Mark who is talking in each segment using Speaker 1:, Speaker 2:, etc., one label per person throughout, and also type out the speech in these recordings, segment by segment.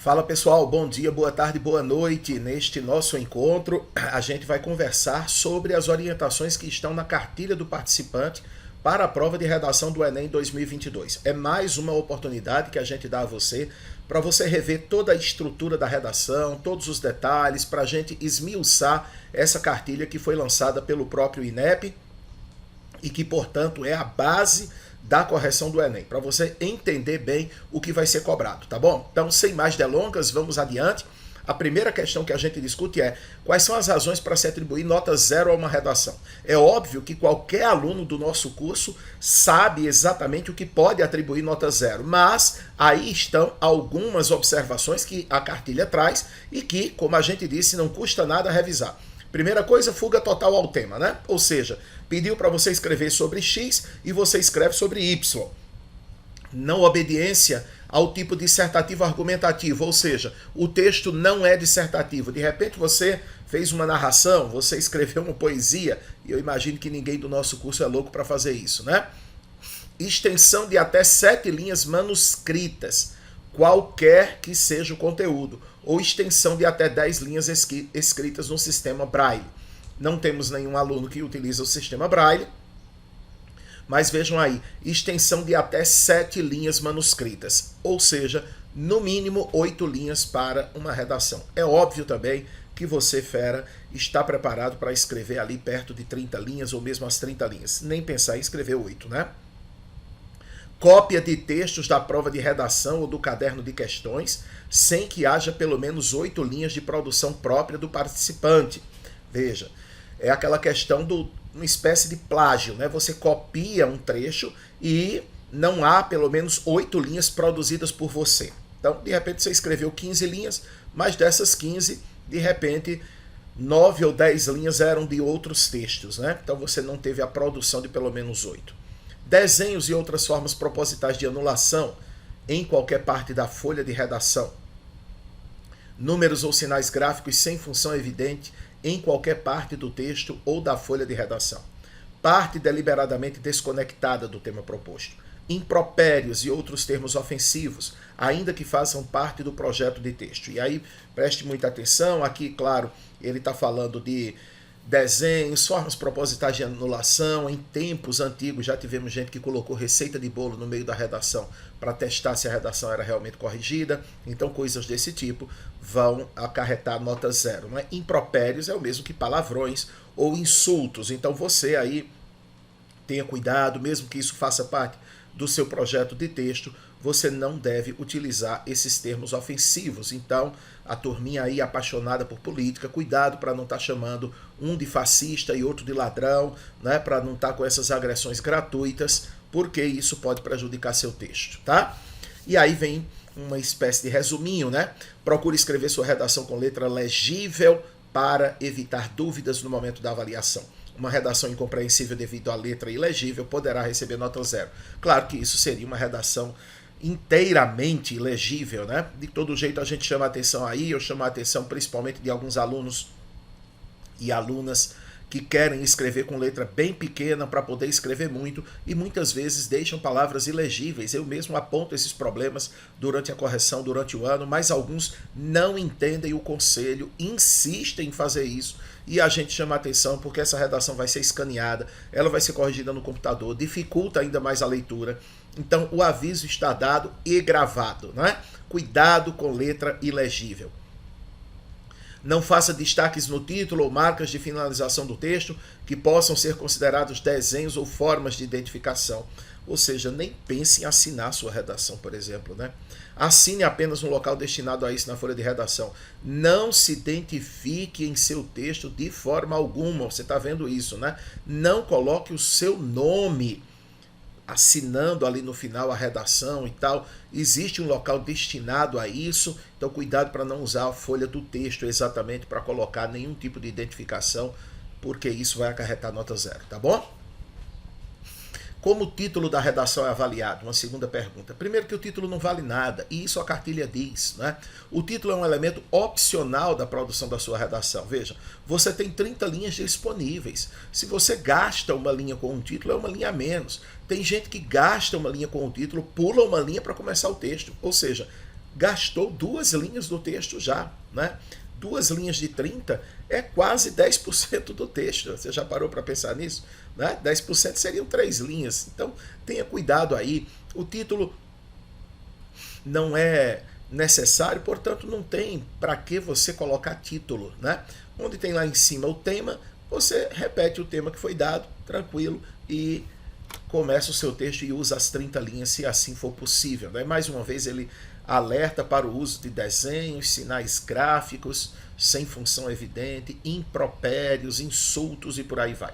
Speaker 1: Fala pessoal, bom dia, boa tarde, boa noite. Neste nosso encontro, a gente vai conversar sobre as orientações que estão na cartilha do participante para a prova de redação do Enem 2022. É mais uma oportunidade que a gente dá a você para você rever toda a estrutura da redação, todos os detalhes, para a gente esmiuçar essa cartilha que foi lançada pelo próprio INEP e que, portanto, é a base da correção do Enem, para você entender bem o que vai ser cobrado, tá bom? Então, sem mais delongas, vamos adiante. A primeira questão que a gente discute é quais são as razões para se atribuir nota 0 a uma redação. É óbvio que qualquer aluno do nosso curso sabe exatamente o que pode atribuir nota 0, mas aí estão algumas observações que a cartilha traz e que, como a gente disse, não custa nada revisar. Primeira coisa, fuga total ao tema, né? Ou seja, pediu para você escrever sobre X e você escreve sobre Y. Não obediência ao tipo dissertativo argumentativo, ou seja, o texto não é dissertativo. De repente você fez uma narração, você escreveu uma poesia, e eu imagino que ninguém do nosso curso é louco para fazer isso, né? Extensão de até 7 linhas manuscritas, qualquer que seja o conteúdo, ou extensão de até 10 linhas escritas no sistema Braille. Não temos nenhum aluno que utiliza o sistema Braille, mas vejam aí, extensão de até 7 linhas manuscritas, ou seja, no mínimo 8 linhas para uma redação. É óbvio também que você, fera, está preparado para escrever ali perto de 30 linhas ou mesmo as 30 linhas. Nem pensar em escrever 8, né? Cópia de textos da prova de redação ou do caderno de questões, sem que haja pelo menos 8 linhas de produção própria do participante. Veja, é aquela questão de uma espécie de plágio, né? Você copia um trecho e não há pelo menos 8 linhas produzidas por você. Então, de repente, você escreveu 15 linhas, mas dessas 15, de repente, 9 ou 10 linhas eram de outros textos, né? Então, você não teve a produção de pelo menos 8. Desenhos e outras formas propositais de anulação em qualquer parte da folha de redação. Números ou sinais gráficos sem função evidente em qualquer parte do texto ou da folha de redação. Parte deliberadamente desconectada do tema proposto. Impropérios e outros termos ofensivos, ainda que façam parte do projeto de texto. E aí, preste muita atenção, aqui, claro, ele está falando de desenhos, formas propositais de anulação. Em tempos antigos já tivemos gente que colocou receita de bolo no meio da redação para testar se a redação era realmente corrigida. Então coisas desse tipo vão acarretar nota 0. Né? Impropérios é o mesmo que palavrões ou insultos. Então você aí tenha cuidado, mesmo que isso faça parte do seu projeto de texto, você não deve utilizar esses termos ofensivos. Então, a turminha aí apaixonada por política, cuidado para não estar chamando um de fascista e outro de ladrão, né? Para não estar com essas agressões gratuitas, porque isso pode prejudicar seu texto, tá? E aí vem uma espécie de resuminho, né? Procure escrever sua redação com letra legível para evitar dúvidas no momento da avaliação. Uma redação incompreensível devido à letra ilegível poderá receber nota 0. Claro que isso seria uma redação inteiramente ilegível, né? De todo jeito a gente chama a atenção aí, eu chamo a atenção principalmente de alguns alunos e alunas que querem escrever com letra bem pequena para poder escrever muito e muitas vezes deixam palavras ilegíveis. Eu mesmo aponto esses problemas durante a correção, durante o ano, mas alguns não entendem o conselho, insistem em fazer isso e a gente chama a atenção porque essa redação vai ser escaneada, ela vai ser corrigida no computador, dificulta ainda mais a leitura. Então o aviso está dado e gravado, né? Cuidado com letra ilegível. Não faça destaques no título ou marcas de finalização do texto que possam ser considerados desenhos ou formas de identificação. Ou seja, nem pense em assinar sua redação, por exemplo, né? Assine apenas um local destinado a isso na folha de redação. Não se identifique em seu texto de forma alguma. Você está vendo isso, né? Não coloque o seu nome assinando ali no final a redação e tal. Existe um local destinado a isso, então cuidado para não usar a folha do texto exatamente para colocar nenhum tipo de identificação, porque isso vai acarretar nota 0, tá bom? Como o título da redação é avaliado? Uma segunda pergunta. Primeiro que o título não vale nada, e isso a cartilha diz, né? O título é um elemento opcional da produção da sua redação. Veja, você tem 30 linhas disponíveis. Se você gasta uma linha com um título, é uma linha a menos. Tem gente que gasta uma linha com o título, pula uma linha para começar o texto. Ou seja, gastou 2 linhas do texto já, né? 2 linhas de 30 é quase 10% do texto. Você já parou para pensar nisso? Né? 10% seriam 3 linhas. Então, tenha cuidado aí. O título não é necessário, portanto, não tem para que você colocar título, né? Onde tem lá em cima o tema, você repete o tema que foi dado, tranquilo, e começa o seu texto e usa as 30 linhas, se assim for possível, né? Mais uma vez, ele alerta para o uso de desenhos, sinais gráficos, sem função evidente, impropérios, insultos e por aí vai.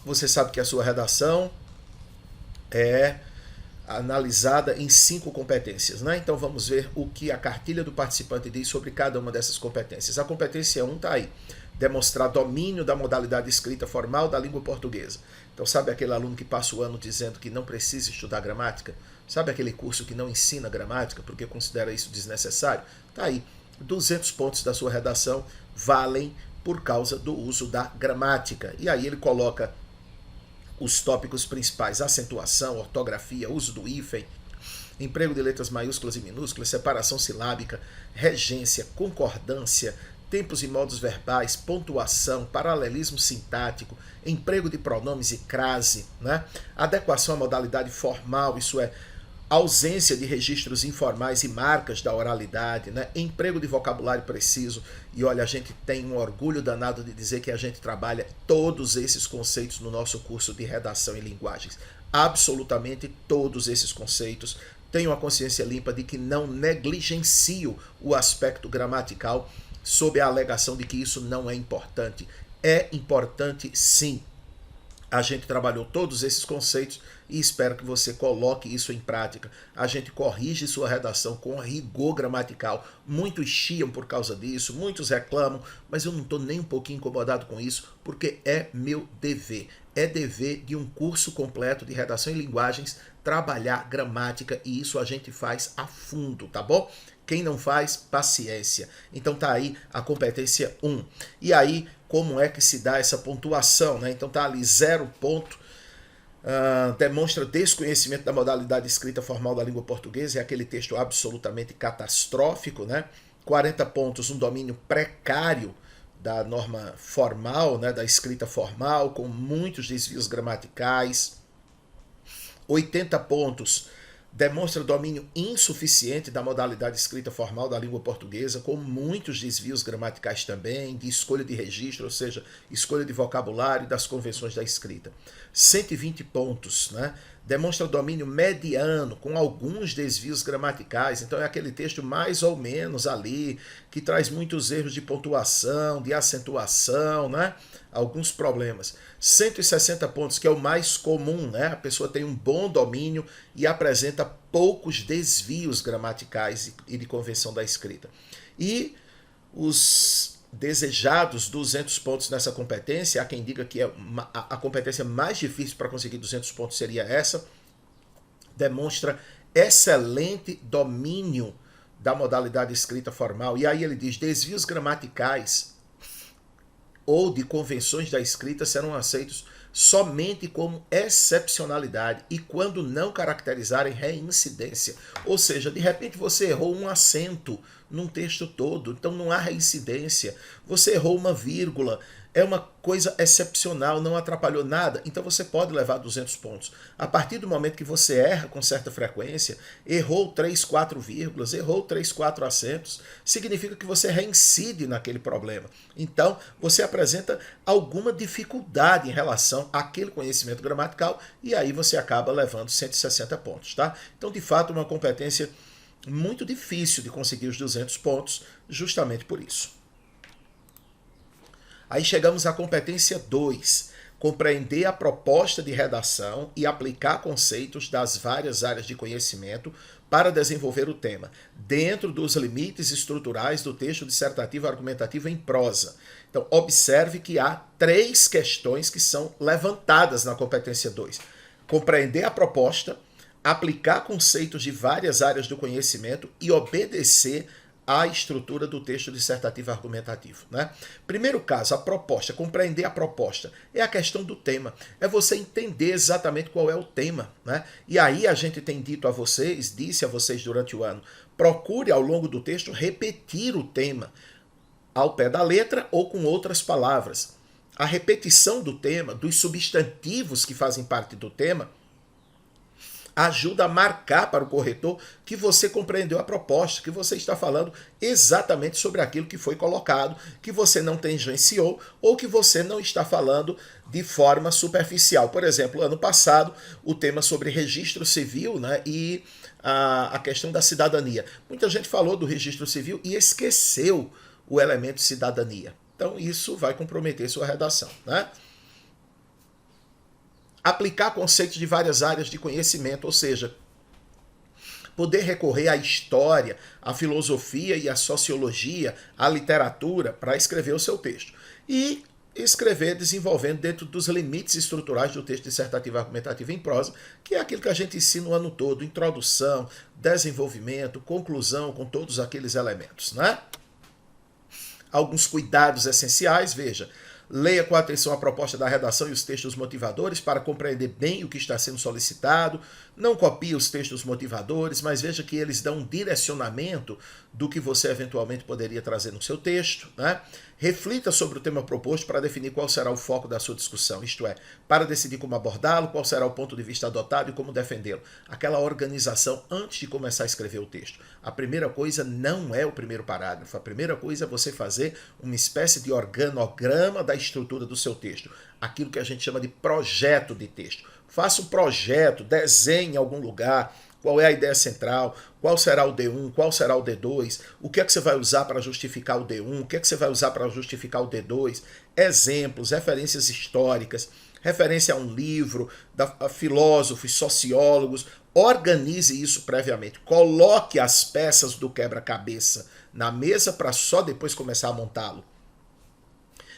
Speaker 1: Você sabe que a sua redação é analisada em 5 competências, né? Então vamos ver o que a cartilha do participante diz sobre cada uma dessas competências. A competência 1 está aí: demonstrar domínio da modalidade escrita formal da língua portuguesa. Então sabe aquele aluno que passa o ano dizendo que não precisa estudar gramática? Sabe aquele curso que não ensina gramática porque considera isso desnecessário? Tá aí, 200 pontos da sua redação valem por causa do uso da gramática. E aí ele coloca os tópicos principais: acentuação, ortografia, uso do hífen, emprego de letras maiúsculas e minúsculas, separação silábica, regência, concordância, tempos e modos verbais, pontuação, paralelismo sintático, emprego de pronomes e crase, né? Adequação à modalidade formal, isso é, ausência de registros informais e marcas da oralidade, né? Emprego de vocabulário preciso. E olha, a gente tem um orgulho danado de dizer que a gente trabalha todos esses conceitos no nosso curso de redação e linguagens. Absolutamente todos esses conceitos. Tenho a consciência limpa de que não negligencio o aspecto gramatical sob a alegação de que isso não é importante. É importante sim. A gente trabalhou todos esses conceitos e espero que você coloque isso em prática. A gente corrige sua redação com rigor gramatical. Muitos chiam por causa disso, muitos reclamam, mas eu não estou nem um pouquinho incomodado com isso, porque é meu dever. É dever de um curso completo de redação e linguagens trabalhar gramática, e isso a gente faz a fundo, tá bom? Quem não faz, paciência. Então tá aí a competência 1. E aí, como é que se dá essa pontuação, né? Então tá ali 0 ponto, demonstra desconhecimento da modalidade escrita formal da língua portuguesa, é aquele texto absolutamente catastrófico, né? 40 pontos, um domínio precário da norma formal, né? Da escrita formal, com muitos desvios gramaticais. 80 pontos, demonstra domínio insuficiente da modalidade escrita formal da língua portuguesa, com muitos desvios gramaticais também, de escolha de registro, ou seja, escolha de vocabulário e das convenções da escrita. 120 pontos, né? Demonstra domínio mediano, com alguns desvios gramaticais, então é aquele texto mais ou menos ali, que traz muitos erros de pontuação, de acentuação, né? Alguns problemas. 160 pontos, que é o mais comum, né? A pessoa tem um bom domínio e apresenta poucos desvios gramaticais e de convenção da escrita. E os desejados 200 pontos nessa competência, há quem diga que a competência mais difícil para conseguir 200 pontos seria essa, demonstra excelente domínio da modalidade escrita formal. E aí ele diz: desvios gramaticais ou de convenções da escrita serão aceitos somente como excepcionalidade e quando não caracterizarem reincidência. Ou seja, de repente você errou um acento num texto todo, então não há reincidência. Você errou uma vírgula, é uma coisa excepcional, não atrapalhou nada, então você pode levar 200 pontos. A partir do momento que você erra com certa frequência, errou 3, 4 vírgulas, errou 3, 4 acentos, significa que você reincide naquele problema. Então, você apresenta alguma dificuldade em relação àquele conhecimento gramatical e aí você acaba levando 160 pontos, tá? Então, de fato, uma competência muito difícil de conseguir os 200 pontos, justamente por isso. Aí chegamos à competência 2, compreender a proposta de redação e aplicar conceitos das várias áreas de conhecimento para desenvolver o tema, dentro dos limites estruturais do texto dissertativo argumentativo em prosa. Então, observe que há 3 questões que são levantadas na competência 2. Compreender a proposta, aplicar conceitos de várias áreas do conhecimento e obedecer a estrutura do texto dissertativo argumentativo, né? Primeiro caso, a proposta, compreender a proposta, é a questão do tema, é você entender exatamente qual é o tema, né? E aí a gente tem dito a vocês, disse a vocês durante o ano, procure ao longo do texto repetir o tema ao pé da letra ou com outras palavras. A repetição do tema, dos substantivos que fazem parte do tema, ajuda a marcar para o corretor que você compreendeu a proposta, que você está falando exatamente sobre aquilo que foi colocado, que você não tangenciou ou que você não está falando de forma superficial. Por exemplo, ano passado, o tema sobre registro civil, né, e a questão da cidadania. Muita gente falou do registro civil e esqueceu o elemento cidadania. Então isso vai comprometer sua redação, né? Aplicar conceitos de várias áreas de conhecimento, ou seja, poder recorrer à história, à filosofia e à sociologia, à literatura, para escrever o seu texto. E escrever desenvolvendo dentro dos limites estruturais do texto dissertativo argumentativo em prosa, que é aquilo que a gente ensina o ano todo, introdução, desenvolvimento, conclusão, com todos aqueles elementos, né? Alguns cuidados essenciais, veja, leia com atenção a proposta da redação e os textos motivadores para compreender bem o que está sendo solicitado. Não copie os textos motivadores, mas veja que eles dão um direcionamento do que você eventualmente poderia trazer no seu texto, né? Reflita sobre o tema proposto para definir qual será o foco da sua discussão, isto é, para decidir como abordá-lo, qual será o ponto de vista adotado e como defendê-lo. Aquela organização antes de começar a escrever o texto. A primeira coisa não é o primeiro parágrafo, a primeira coisa é você fazer uma espécie de organograma da estrutura do seu texto, aquilo que a gente chama de projeto de texto. Faça um projeto, desenhe em algum lugar, qual é a ideia central, qual será o D1, qual será o D2, o que é que você vai usar para justificar o D1, o que é que você vai usar para justificar o D2, exemplos, referências históricas, referência a um livro, a filósofos, sociólogos. Organize isso previamente, coloque as peças do quebra-cabeça na mesa para só depois começar a montá-lo.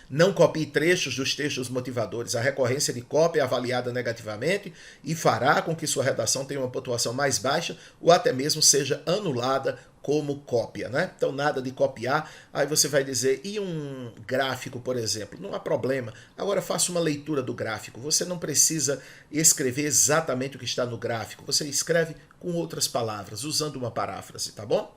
Speaker 1: Não copie trechos dos textos motivadores. A recorrência de cópia é avaliada negativamente e fará com que sua redação tenha uma pontuação mais baixa ou até mesmo seja anulada como cópia, né? Então nada de copiar. Aí você vai dizer, e um gráfico, por exemplo? Não há problema. Agora faça uma leitura do gráfico. Você não precisa escrever exatamente o que está no gráfico. Você escreve com outras palavras, usando uma paráfrase, tá bom?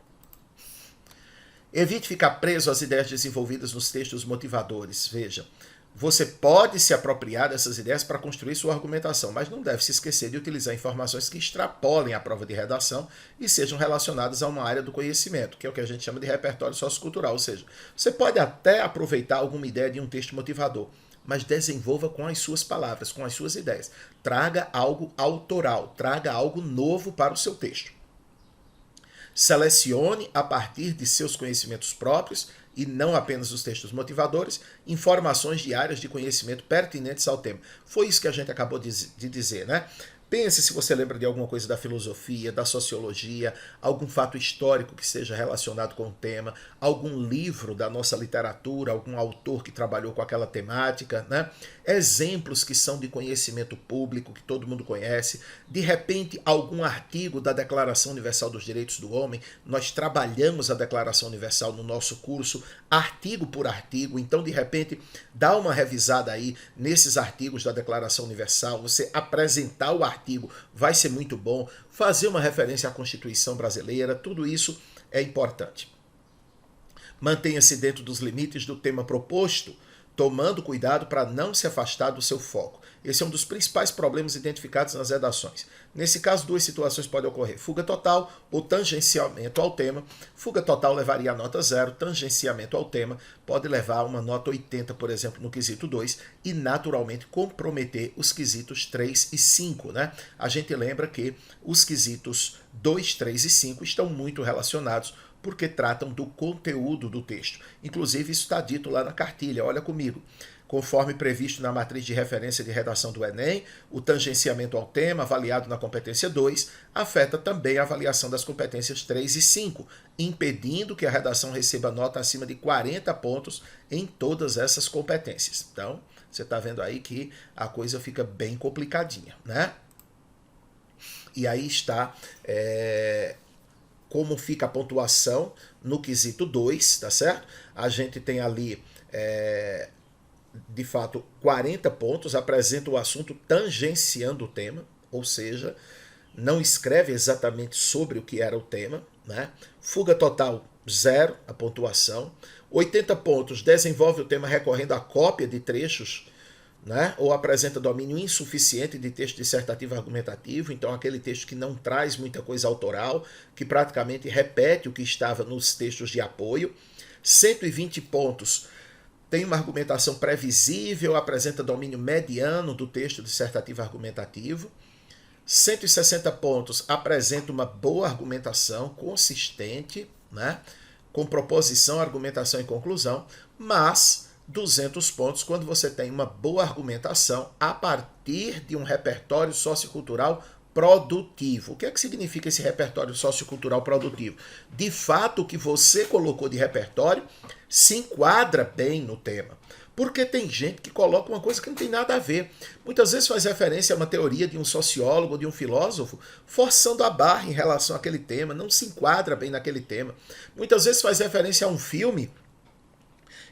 Speaker 1: Evite ficar preso às ideias desenvolvidas nos textos motivadores. Veja, você pode se apropriar dessas ideias para construir sua argumentação, mas não deve se esquecer de utilizar informações que extrapolem a prova de redação e sejam relacionadas a uma área do conhecimento, que é o que a gente chama de repertório sociocultural. Ou seja, você pode até aproveitar alguma ideia de um texto motivador, mas desenvolva com as suas palavras, com as suas ideias. Traga algo autoral, traga algo novo para o seu texto. Selecione, a partir de seus conhecimentos próprios, e não apenas os textos motivadores, informações de áreas de conhecimento pertinentes ao tema. Foi isso que a gente acabou de dizer, né? Pense se você lembra de alguma coisa da filosofia, da sociologia, algum fato histórico que seja relacionado com o tema, algum livro da nossa literatura, algum autor que trabalhou com aquela temática, né? Exemplos que são de conhecimento público, que todo mundo conhece, de repente algum artigo da Declaração Universal dos Direitos do Homem. Nós trabalhamos a Declaração Universal no nosso curso, artigo por artigo, então de repente dá uma revisada aí nesses artigos da Declaração Universal, você apresentar o artigo vai ser muito bom, fazer uma referência à Constituição brasileira, tudo isso é importante. Mantenha-se dentro dos limites do tema proposto, tomando cuidado para não se afastar do seu foco. Esse é um dos principais problemas identificados nas redações. Nesse caso, duas situações podem ocorrer: fuga total ou tangenciamento ao tema. Fuga total levaria a nota 0, tangenciamento ao tema pode levar a uma nota 80, por exemplo, no quesito 2, e naturalmente comprometer os quesitos 3 e 5, né? A gente lembra que os quesitos 2, 3 e 5 estão muito relacionados, porque tratam do conteúdo do texto. Inclusive, isso está dito lá na cartilha, olha comigo. Conforme previsto na matriz de referência de redação do Enem, o tangenciamento ao tema, avaliado na competência 2, afeta também a avaliação das competências 3 e 5, impedindo que a redação receba nota acima de 40 pontos em todas essas competências. Então, você está vendo aí que a coisa fica bem complicadinha, né? E aí está... como fica a pontuação no quesito 2, tá certo? A gente tem ali, de fato, 40 pontos, apresenta o assunto tangenciando o tema, ou seja, não escreve exatamente sobre o que era o tema, né? Fuga total, 0 a pontuação. 80 pontos, desenvolve o tema recorrendo à cópia de trechos, né? Ou apresenta domínio insuficiente de texto dissertativo argumentativo, então aquele texto que não traz muita coisa autoral, que praticamente repete o que estava nos textos de apoio. 120 pontos, tem uma argumentação previsível, apresenta domínio mediano do texto dissertativo argumentativo. 160 pontos, apresenta uma boa argumentação, consistente, né? Com proposição, argumentação e conclusão, mas 200 pontos quando você tem uma boa argumentação a partir de um repertório sociocultural produtivo. O que é que significa esse repertório sociocultural produtivo? De fato, o que você colocou de repertório se enquadra bem no tema. Porque tem gente que coloca uma coisa que não tem nada a ver. Muitas vezes faz referência a uma teoria de um sociólogo, de um filósofo, forçando a barra em relação àquele tema, não se enquadra bem naquele tema. Muitas vezes faz referência a um filme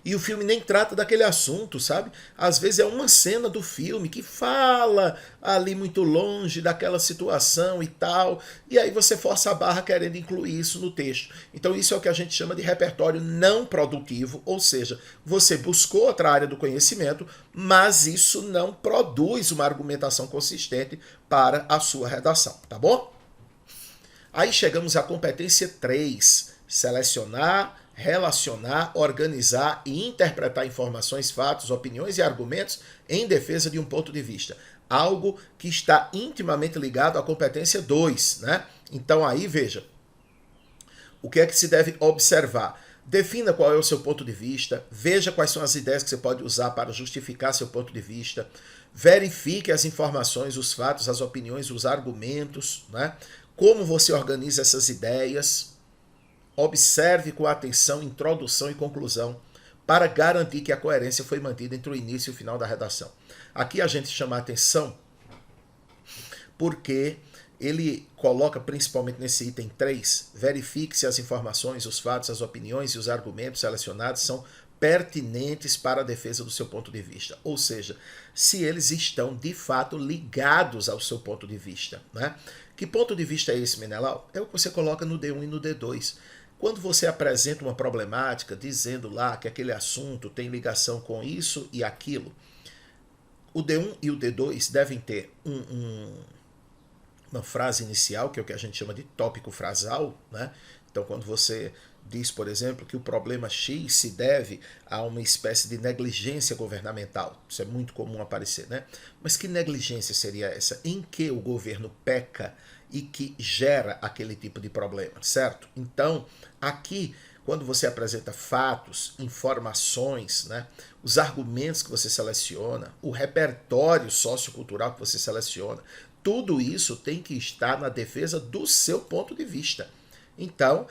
Speaker 1: e o filme nem trata daquele assunto, sabe? Às vezes é uma cena do filme que fala ali muito longe daquela situação e tal, e aí você força a barra querendo incluir isso no texto. Então isso é o que a gente chama de repertório não produtivo, ou seja, você buscou outra área do conhecimento, mas isso não produz uma argumentação consistente para a sua redação, tá bom? Aí chegamos à competência 3, selecionar, relacionar, organizar e interpretar informações, fatos, opiniões e argumentos em defesa de um ponto de vista. Algo que está intimamente ligado à competência 2, né? Então aí, veja, o que é que se deve observar? Defina qual é o seu ponto de vista, veja quais são as ideias que você pode usar para justificar seu ponto de vista, verifique as informações, os fatos, as opiniões, os argumentos, né? Como você organiza essas ideias. Observe com atenção introdução e conclusão para garantir que a coerência foi mantida entre o início e o final da redação. Aqui a gente chama a atenção porque ele coloca principalmente nesse item 3, verifique se as informações, os fatos, as opiniões e os argumentos selecionados são pertinentes para a defesa do seu ponto de vista. Ou seja, se eles estão de fato ligados ao seu ponto de vista, né? Que ponto de vista é esse, Menelau? É o que você coloca no D1 e no D2. Quando você apresenta uma problemática dizendo lá que aquele assunto tem ligação com isso e aquilo, o D1 e o D2 devem ter uma frase inicial, que é o que a gente chama de tópico frasal, né? Então, quando você diz, por exemplo, que o problema X se deve a uma espécie de negligência governamental, isso é muito comum aparecer, né? Mas que negligência seria essa? Em que o governo peca e que gera aquele tipo de problema, certo? Então, aqui, quando você apresenta fatos, informações, né, os argumentos que você seleciona, o repertório sociocultural que você seleciona, tudo isso tem que estar na defesa do seu ponto de vista. Então,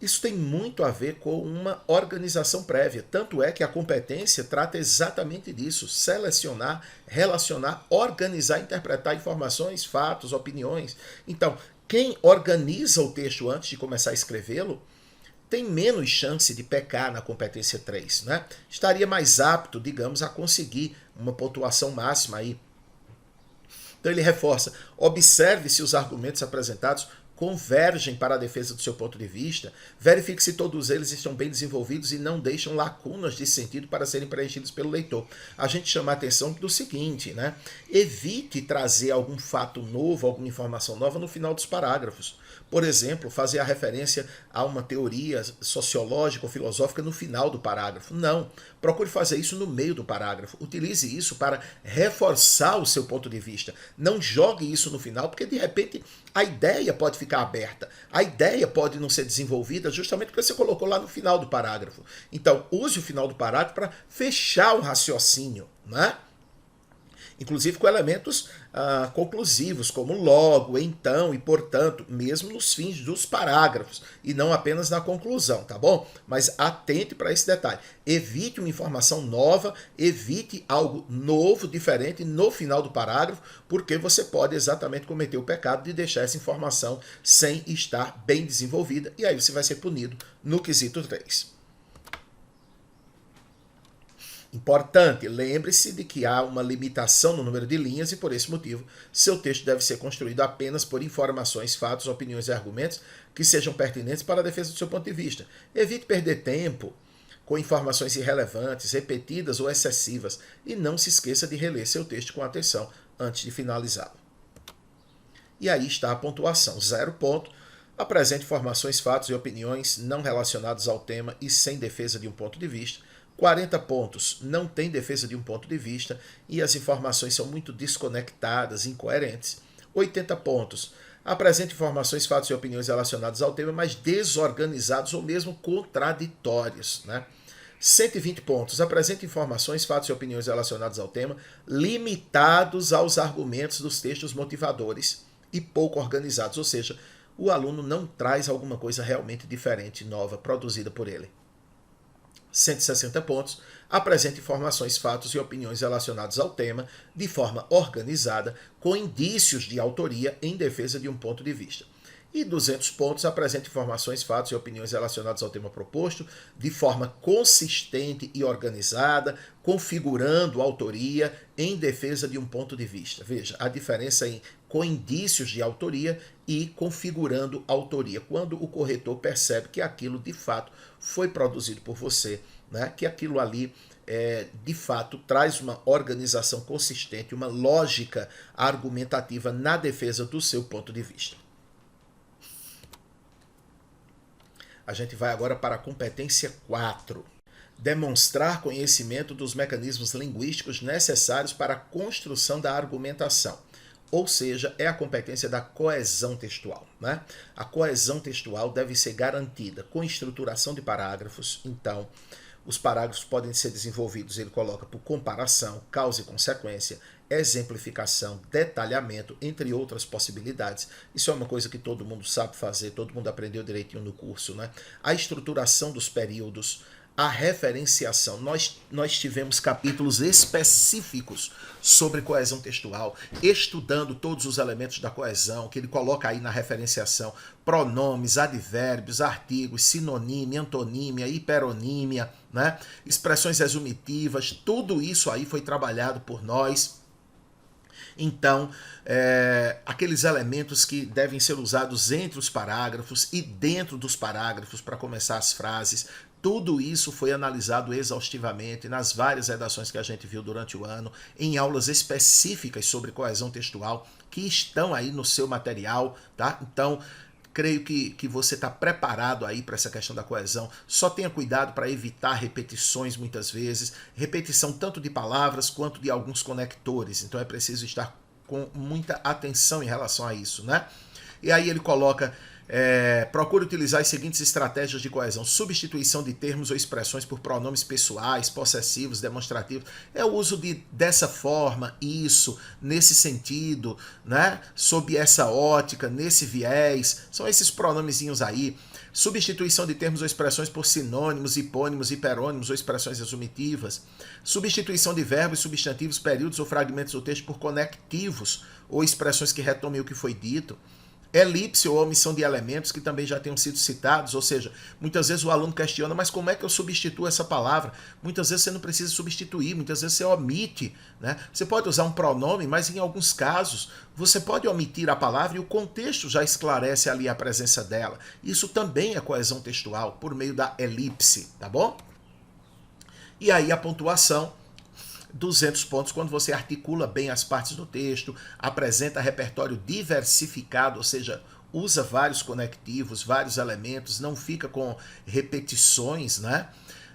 Speaker 1: isso tem muito a ver com uma organização prévia. Tanto é que a competência trata exatamente disso. Selecionar, relacionar, organizar, interpretar informações, fatos, opiniões. Então, quem organiza o texto antes de começar a escrevê-lo tem menos chance de pecar na competência 3, né? Estaria mais apto, digamos, a conseguir uma pontuação máxima aí. Então ele reforça, observe se os argumentos apresentados convergem para a defesa do seu ponto de vista, verifique se todos eles estão bem desenvolvidos e não deixam lacunas de sentido para serem preenchidos pelo leitor. A gente chama a atenção do seguinte, né? Evite trazer algum fato novo, alguma informação nova no final dos parágrafos. Por exemplo, fazer a referência a uma teoria sociológica ou filosófica no final do parágrafo. Não. Procure fazer isso no meio do parágrafo. Utilize isso para reforçar o seu ponto de vista. Não jogue isso no final, porque de repente a ideia pode ficar aberta. A ideia pode não ser desenvolvida justamente porque você colocou lá no final do parágrafo. Então, use o final do parágrafo para fechar o raciocínio, né? inclusive com elementos conclusivos, como logo, então e portanto, mesmo nos fins dos parágrafos, e não apenas na conclusão, tá bom? Mas atente para esse detalhe. Evite uma informação nova, evite algo novo, diferente no final do parágrafo, porque você pode exatamente cometer o pecado de deixar essa informação sem estar bem desenvolvida, e aí você vai ser punido no quesito 3. Importante, lembre-se de que há uma limitação no número de linhas e, por esse motivo, seu texto deve ser construído apenas por informações, fatos, opiniões e argumentos que sejam pertinentes para a defesa do seu ponto de vista. Evite perder tempo com informações irrelevantes, repetidas ou excessivas e não se esqueça de reler seu texto com atenção antes de finalizá-lo. E aí está a pontuação. 0 ponto. Apresente informações, fatos e opiniões não relacionados ao tema e sem defesa de um ponto de vista. 40 pontos, não tem defesa de um ponto de vista e as informações são muito desconectadas, incoerentes. 80 pontos, apresente informações, fatos e opiniões relacionados ao tema, mas desorganizados ou mesmo contraditórios, né? 120 pontos, apresente informações, fatos e opiniões relacionados ao tema, limitados aos argumentos dos textos motivadores e pouco organizados, ou seja, o aluno não traz alguma coisa realmente diferente, nova, produzida por ele. 160 pontos, apresente informações, fatos e opiniões relacionados ao tema de forma organizada, com indícios de autoria em defesa de um ponto de vista. E 200 pontos, apresente informações, fatos e opiniões relacionados ao tema proposto de forma consistente e organizada, configurando autoria em defesa de um ponto de vista. Veja, a diferença em com indícios de autoria e configurando autoria, quando o corretor percebe que aquilo de fato foi produzido por você, né? Que aquilo ali de fato traz uma organização consistente, uma lógica argumentativa na defesa do seu ponto de vista. A gente vai agora para a competência 4. Demonstrar conhecimento dos mecanismos linguísticos necessários para a construção da argumentação. Ou seja, é a competência da coesão textual, né? A coesão textual deve ser garantida com estruturação de parágrafos. Então, os parágrafos podem ser desenvolvidos, ele coloca, por comparação, causa e consequência, exemplificação, detalhamento, entre outras possibilidades. Isso é uma coisa que todo mundo sabe fazer, todo mundo aprendeu direitinho no curso, né? A estruturação dos períodos, a referenciação. Nós tivemos capítulos específicos sobre coesão textual, estudando todos os elementos da coesão, que ele coloca aí na referenciação, pronomes, advérbios, artigos, sinonímia, antonímia, hiperonímia, né? Expressões exumitivas, tudo isso aí foi trabalhado por nós. Então, aqueles elementos que devem ser usados entre os parágrafos e dentro dos parágrafos para começar as frases, tudo isso foi analisado exaustivamente nas várias redações que a gente viu durante o ano, em aulas específicas sobre coesão textual, que estão aí no seu material, tá? Então, creio que você está preparado aí para essa questão da coesão. Só tenha cuidado para evitar repetições muitas vezes, repetição tanto de palavras quanto de alguns conectores. Então é preciso estar com muita atenção em relação a isso, né? E aí ele coloca, procure utilizar as seguintes estratégias de coesão: substituição de termos ou expressões por pronomes pessoais, possessivos, demonstrativos. É o uso dessa forma, isso, nesse sentido, né? Sob essa ótica, nesse viés, são esses pronomezinhos aí. Substituição de termos ou expressões por sinônimos, hipônimos, hiperônimos ou expressões exumitivas. Substituição de verbos, substantivos, períodos ou fragmentos do texto por conectivos ou expressões que retomem o que foi dito. Elipse ou omissão de elementos que também já tenham sido citados, ou seja, muitas vezes o aluno questiona, mas como é que eu substituo essa palavra? Muitas vezes você não precisa substituir, muitas vezes você omite, né? Você pode usar um pronome, mas em alguns casos você pode omitir a palavra e o contexto já esclarece ali a presença dela. Isso também é coesão textual, por meio da elipse, tá bom? E aí a pontuação, 200 pontos quando você articula bem as partes do texto, apresenta repertório diversificado, ou seja, usa vários conectivos, vários elementos, não fica com repetições, né?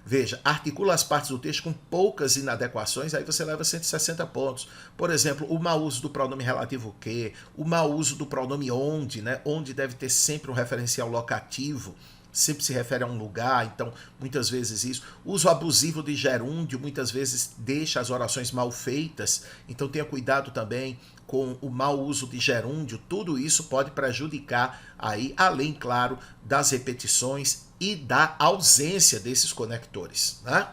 Speaker 1: Veja, articula as partes do texto com poucas inadequações, aí você leva 160 pontos. Por exemplo, o mau uso do pronome relativo que, o mau uso do pronome onde, né? Onde deve ter sempre um referencial locativo. sempre se refere a um lugar, então muitas vezes isso. Uso abusivo de gerúndio muitas vezes deixa as orações mal feitas, então tenha cuidado também com o mau uso de gerúndio. Tudo isso pode prejudicar aí, além, claro, das repetições e da ausência desses conectores, né?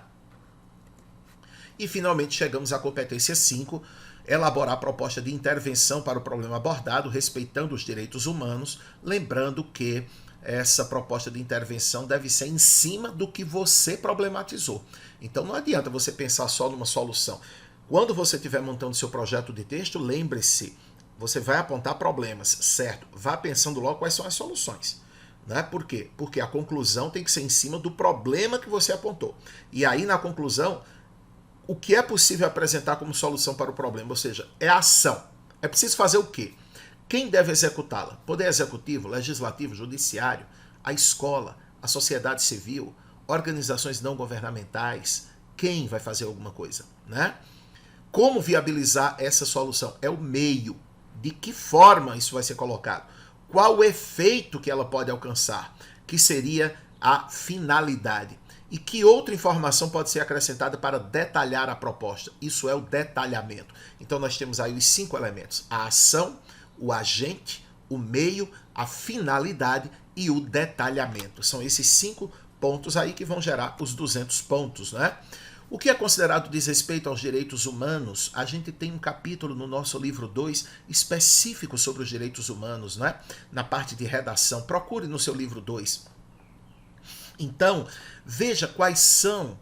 Speaker 1: E finalmente chegamos à competência 5, elaborar a proposta de intervenção para o problema abordado, respeitando os direitos humanos, lembrando que essa proposta de intervenção deve ser em cima do que você problematizou. Então não adianta você pensar só numa solução. Quando você estiver montando seu projeto de texto, lembre-se, você vai apontar problemas, certo? Vá pensando logo quais são as soluções. Né? Por quê? Porque a conclusão tem que ser em cima do problema que você apontou. E aí na conclusão, o que é possível apresentar como solução para o problema, ou seja, é a ação. É preciso fazer o quê? Quem deve executá-la? Poder executivo, legislativo, judiciário, a escola, a sociedade civil, organizações não governamentais. Quem vai fazer alguma coisa, né? Como viabilizar essa solução? É o meio. De que forma isso vai ser colocado? Qual o efeito que ela pode alcançar? Que seria a finalidade. E que outra informação pode ser acrescentada para detalhar a proposta? Isso é o detalhamento. Então nós temos aí os 5 elementos. A ação, o agente, o meio, a finalidade e o detalhamento. São esses 5 pontos aí que vão gerar os 200 pontos, né? O que é considerado desrespeito aos direitos humanos? A gente tem um capítulo no nosso livro 2 específico sobre os direitos humanos, né? Na parte de redação. Procure no seu livro 2. Então, veja quais são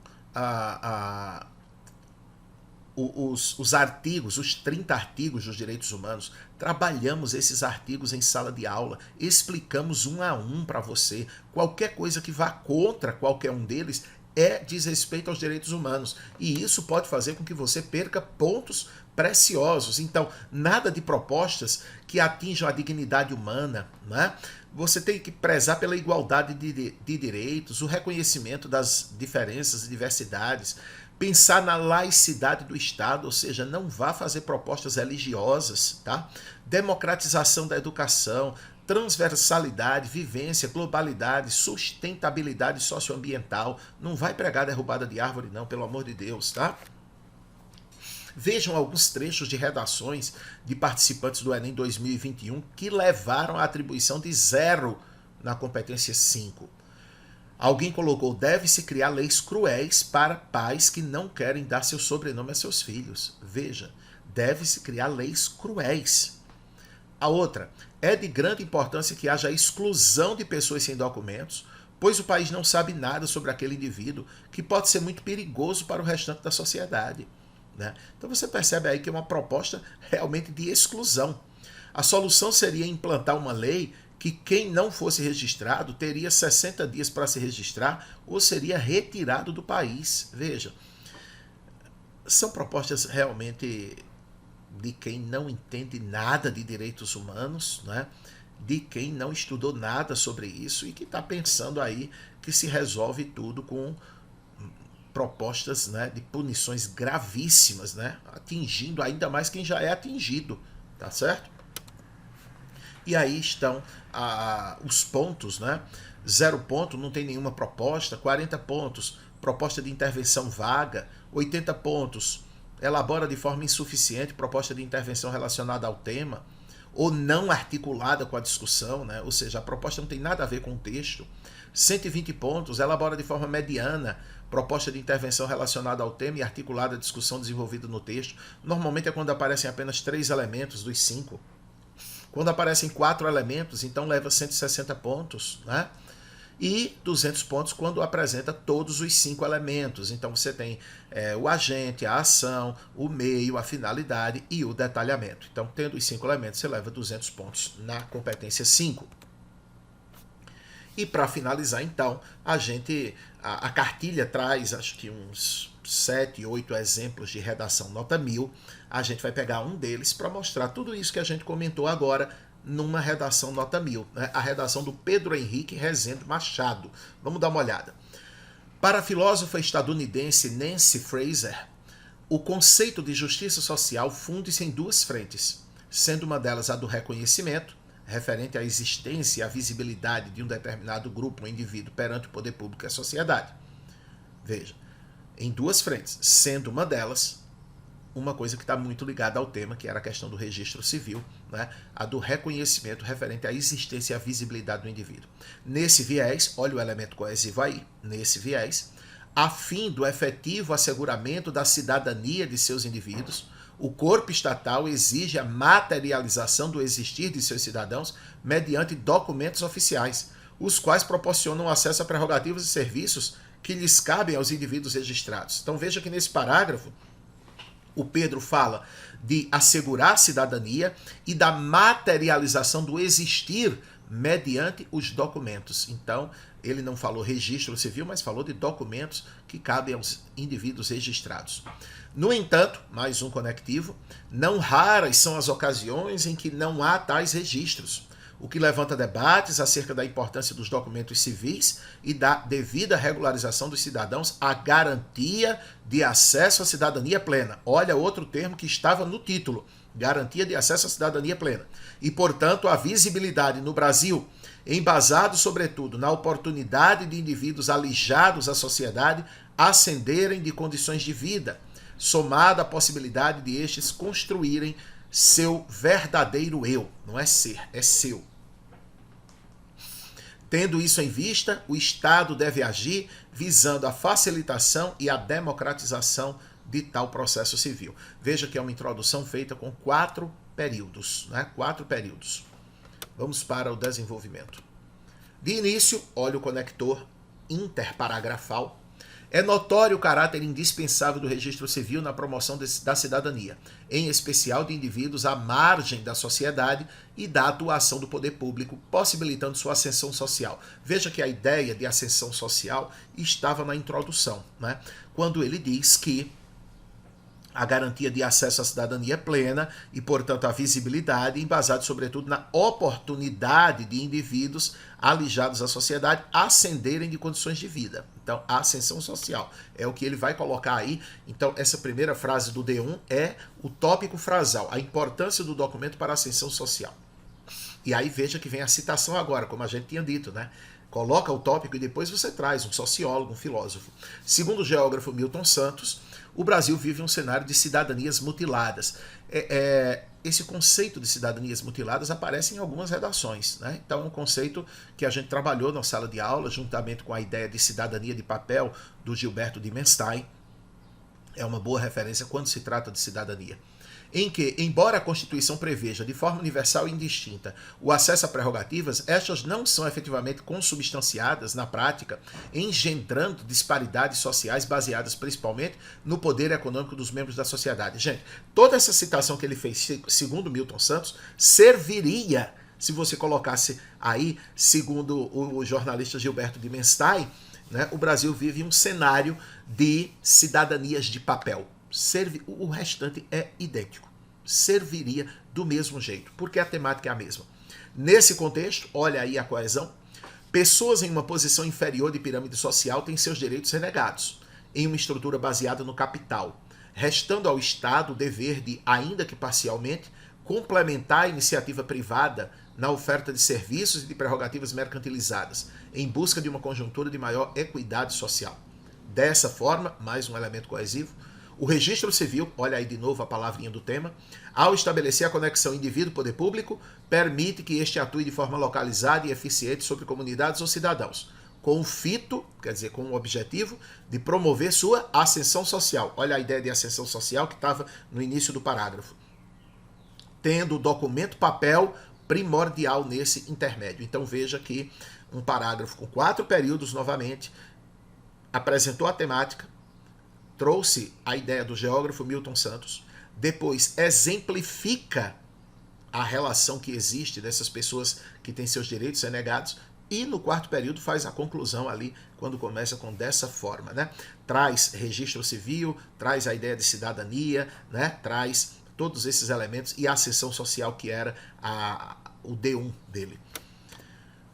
Speaker 1: os artigos, os 30 artigos dos direitos humanos. Trabalhamos esses artigos em sala de aula, explicamos um a um para você. Qualquer coisa que vá contra qualquer um deles é desrespeito aos direitos humanos. E isso pode fazer com que você perca pontos preciosos. Então, nada de propostas que atinjam a dignidade humana, né? Você tem que prezar pela igualdade de direitos, o reconhecimento das diferenças e diversidades, pensar na laicidade do Estado, ou seja, não vá fazer propostas religiosas, tá? Democratização da educação, transversalidade, vivência, globalidade, sustentabilidade socioambiental. Não vai pregar derrubada de árvore não, pelo amor de Deus, tá? Vejam alguns trechos de redações de participantes do Enem 2021 que levaram a atribuição de 0 na competência 5. Alguém colocou: deve-se criar leis cruéis para pais que não querem dar seu sobrenome a seus filhos. Veja, deve-se criar leis cruéis. A outra: é de grande importância que haja exclusão de pessoas sem documentos, pois o país não sabe nada sobre aquele indivíduo, que pode ser muito perigoso para o restante da sociedade. Né? Então você percebe aí que é uma proposta realmente de exclusão. A solução seria implantar uma lei que quem não fosse registrado teria 60 dias para se registrar ou seria retirado do país. Veja, são propostas realmente de quem não entende nada de direitos humanos, né? De quem não estudou nada sobre isso e que está pensando aí que se resolve tudo com propostas, né, de punições gravíssimas, né, atingindo ainda mais quem já é atingido, tá certo? E aí estão os pontos, né? 0 ponto, não tem nenhuma proposta. 40 pontos, proposta de intervenção vaga. 80 pontos, elabora de forma insuficiente proposta de intervenção relacionada ao tema ou não articulada com a discussão, né? Ou seja, a proposta não tem nada a ver com o texto. 120 pontos, elabora de forma mediana proposta de intervenção relacionada ao tema e articulada à discussão desenvolvida no texto. Normalmente é quando aparecem apenas 3 elementos dos 5. Quando aparecem 4 elementos, então leva 160 pontos, né? E 200 pontos quando apresenta todos os 5 elementos. Então você tem o agente, a ação, o meio, a finalidade e o detalhamento. Então, tendo os 5 elementos, você leva 200 pontos na competência 5. E para finalizar, então, a cartilha traz, acho que uns 7, 8 exemplos de redação nota 1000. A gente vai pegar um deles para mostrar tudo isso que a gente comentou agora numa redação nota 1000, né? A redação do Pedro Henrique Rezende Machado. Vamos dar uma olhada. Para a filósofa estadunidense Nancy Fraser, o conceito de justiça social funde-se em 2 frentes, sendo uma delas a do reconhecimento, referente à existência e à visibilidade de um determinado grupo, um indivíduo, perante o poder público e a sociedade. Veja, em duas frentes, sendo uma delas uma coisa que está muito ligada ao tema, que era a questão do registro civil, né? A do reconhecimento referente à existência e à visibilidade do indivíduo. Nesse viés, olha o elemento coesivo aí, nesse viés, a fim do efetivo asseguramento da cidadania de seus indivíduos, o corpo estatal exige a materialização do existir de seus cidadãos mediante documentos oficiais, os quais proporcionam acesso a prerrogativas e serviços que lhes cabem aos indivíduos registrados. Então veja que nesse parágrafo, o Pedro fala de assegurar a cidadania e da materialização do existir mediante os documentos. Então, ele não falou registro civil, mas falou de documentos que cabem aos indivíduos registrados. No entanto, mais um conectivo, não raras são as ocasiões em que não há tais registros, o que levanta debates acerca da importância dos documentos civis e da devida regularização dos cidadãos à garantia de acesso à cidadania plena. Olha outro termo que estava no título, garantia de acesso à cidadania plena. E, portanto, a visibilidade no Brasil, embasado sobretudo na oportunidade de indivíduos alijados à sociedade ascenderem de condições de vida, somada à possibilidade de estes construírem seu verdadeiro eu. Não é ser, é seu. Tendo isso em vista, o Estado deve agir visando a facilitação e a democratização de tal processo civil. Veja que é uma introdução feita com 4 períodos, né? 4 períodos. Vamos para o desenvolvimento. De início, olha o conector interparagrafal. É notório o caráter indispensável do registro civil na promoção da cidadania, em especial de indivíduos à margem da sociedade e da atuação do poder público, possibilitando sua ascensão social. Veja que a ideia de ascensão social estava na introdução, né? Quando ele diz que a garantia de acesso à cidadania plena e, portanto, a visibilidade, embasado sobretudo na oportunidade de indivíduos alijados à sociedade ascenderem de condições de vida. Então, a ascensão social é o que ele vai colocar aí. Então, essa primeira frase do D1 é o tópico frasal, a importância do documento para a ascensão social. E aí veja que vem a citação agora, como a gente tinha dito, né? Coloca o tópico e depois você traz um sociólogo, um filósofo. Segundo o geógrafo Milton Santos, o Brasil vive um cenário de cidadanias mutiladas. Esse conceito de cidadanias mutiladas aparece em algumas redações, né? Então é um conceito que a gente trabalhou na sala de aula, juntamente com a ideia de cidadania de papel do Gilberto Dimenstein. É uma boa referência quando se trata de cidadania. Em que, embora a Constituição preveja de forma universal e indistinta o acesso a prerrogativas, estas não são efetivamente consubstanciadas na prática, engendrando disparidades sociais baseadas principalmente no poder econômico dos membros da sociedade. Gente, toda essa citação que ele fez, segundo Milton Santos, serviria, se você colocasse aí, segundo o jornalista Gilberto Dimenstein, né, o Brasil vive um cenário de cidadanias de papel. O restante é idêntico. Serviria do mesmo jeito, porque a temática é a mesma. Nesse contexto, olha aí a coesão, pessoas em uma posição inferior de pirâmide social têm seus direitos renegados, em uma estrutura baseada no capital, restando ao Estado o dever de, ainda que parcialmente, complementar a iniciativa privada na oferta de serviços e de prerrogativas mercantilizadas, em busca de uma conjuntura de maior equidade social. Dessa forma, mais um elemento coesivo, o registro civil, olha aí de novo a palavrinha do tema, ao estabelecer a conexão indivíduo-poder público, permite que este atue de forma localizada e eficiente sobre comunidades ou cidadãos, com o fito, quer dizer, com o objetivo de promover sua ascensão social. Olha a ideia de ascensão social que estava no início do parágrafo. Tendo o documento papel primordial nesse intermédio. Então veja que um parágrafo com 4 períodos novamente, apresentou a temática, trouxe a ideia do geógrafo Milton Santos, depois exemplifica a relação que existe dessas pessoas que têm seus direitos renegados, e no 4º período faz a conclusão ali, quando começa com dessa forma, né? Traz registro civil, traz a ideia de cidadania, né? Traz todos esses elementos e a ascensão social que era o D1 dele.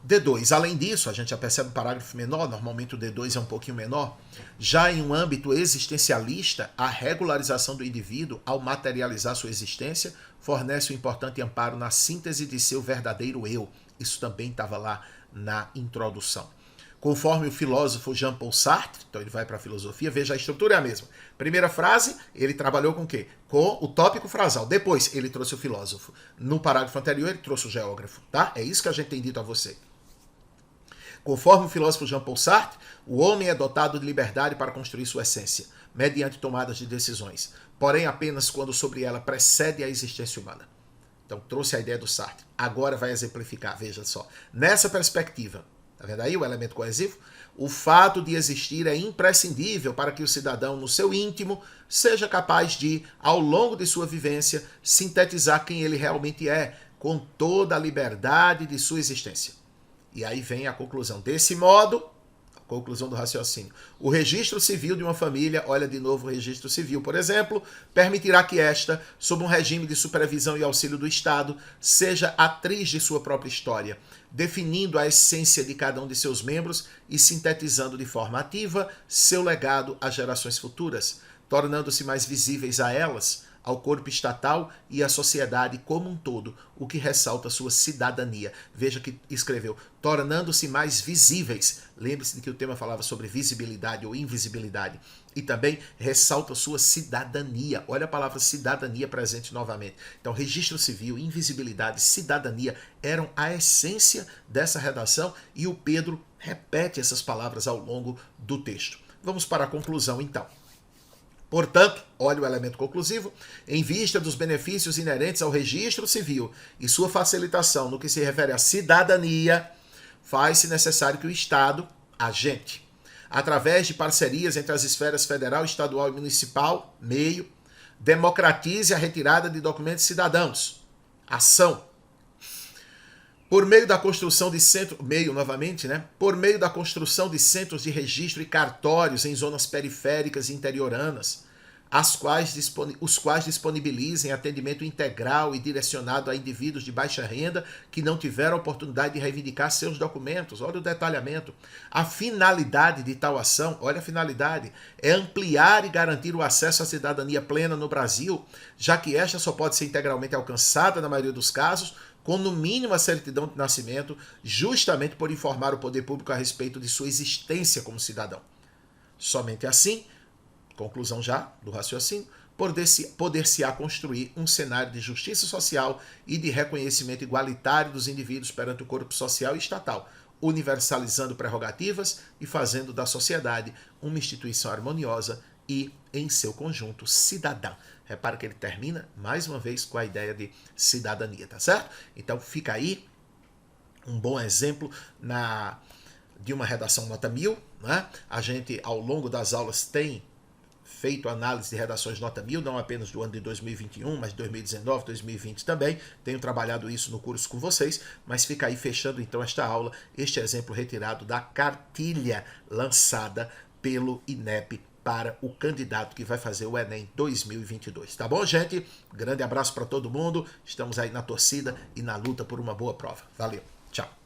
Speaker 1: D2. Além disso, a gente já percebe um parágrafo menor, normalmente o D2 é um pouquinho menor, já em um âmbito existencialista, a regularização do indivíduo, ao materializar sua existência, fornece um importante amparo na síntese de seu verdadeiro eu. Isso também estava lá na introdução. Conforme o filósofo Jean-Paul Sartre, então ele vai para a filosofia, veja, a estrutura é a mesma. Primeira frase, ele trabalhou com o quê? Com o tópico frasal. Depois, ele trouxe o filósofo. No parágrafo anterior, ele trouxe o geógrafo, tá? É isso que a gente tem dito a você. Conforme o filósofo Jean-Paul Sartre, o homem é dotado de liberdade para construir sua essência, mediante tomadas de decisões, porém apenas quando sobre ela precede a existência humana. Então, trouxe a ideia do Sartre. Agora vai exemplificar, veja só. Nessa perspectiva, tá vendo aí o elemento coesivo? O fato de existir é imprescindível para que o cidadão, no seu íntimo, seja capaz de, ao longo de sua vivência, sintetizar quem ele realmente é, com toda a liberdade de sua existência. E aí vem a conclusão. Desse modo, a conclusão do raciocínio. O registro civil de uma família, olha de novo o registro civil, por exemplo, permitirá que esta, sob um regime de supervisão e auxílio do Estado, seja atriz de sua própria história, definindo a essência de cada um de seus membros e sintetizando de forma ativa seu legado às gerações futuras, tornando-se mais visíveis a elas, ao corpo estatal e à sociedade como um todo, o que ressalta sua cidadania. Veja que escreveu, tornando-se mais visíveis. Lembre-se de que o tema falava sobre visibilidade ou invisibilidade. E também ressalta sua cidadania. Olha a palavra cidadania presente novamente. Então, registro civil, invisibilidade, cidadania eram a essência dessa redação e o Pedro repete essas palavras ao longo do texto. Vamos para a conclusão, então. Portanto, olha o elemento conclusivo, em vista dos benefícios inerentes ao registro civil e sua facilitação no que se refere à cidadania, faz-se necessário que o Estado, agente, através de parcerias entre as esferas federal, estadual e municipal, meio, democratize a retirada de documentos cidadãos, ação, por meio da construção de centros, por meio da construção de centros de registro e cartórios em zonas periféricas e interioranas, os quais disponibilizem atendimento integral e direcionado a indivíduos de baixa renda que não tiveram a oportunidade de reivindicar seus documentos. Olha o detalhamento. A finalidade de tal ação, olha a finalidade, é ampliar e garantir o acesso à cidadania plena no Brasil, já que esta só pode ser integralmente alcançada, na maioria dos casos, com no mínimo a certidão de nascimento, justamente por informar o poder público a respeito de sua existência como cidadão. Somente assim, conclusão já do raciocínio, poder-se-á construir um cenário de justiça social e de reconhecimento igualitário dos indivíduos perante o corpo social e estatal, universalizando prerrogativas e fazendo da sociedade uma instituição harmoniosa e, em seu conjunto, cidadã. Repara que ele termina, mais uma vez, com a ideia de cidadania, tá certo? Então fica aí um bom exemplo de uma redação nota 1000, né? A gente, ao longo das aulas, tem feito análise de redações nota 1000, não apenas do ano de 2021, mas de 2019, 2020 também. Tenho trabalhado isso no curso com vocês, mas fica aí fechando então esta aula, este exemplo retirado da cartilha lançada pelo INEP para o candidato que vai fazer o Enem 2022. Tá bom, gente? Grande abraço para todo mundo. Estamos aí na torcida e na luta por uma boa prova. Valeu. Tchau.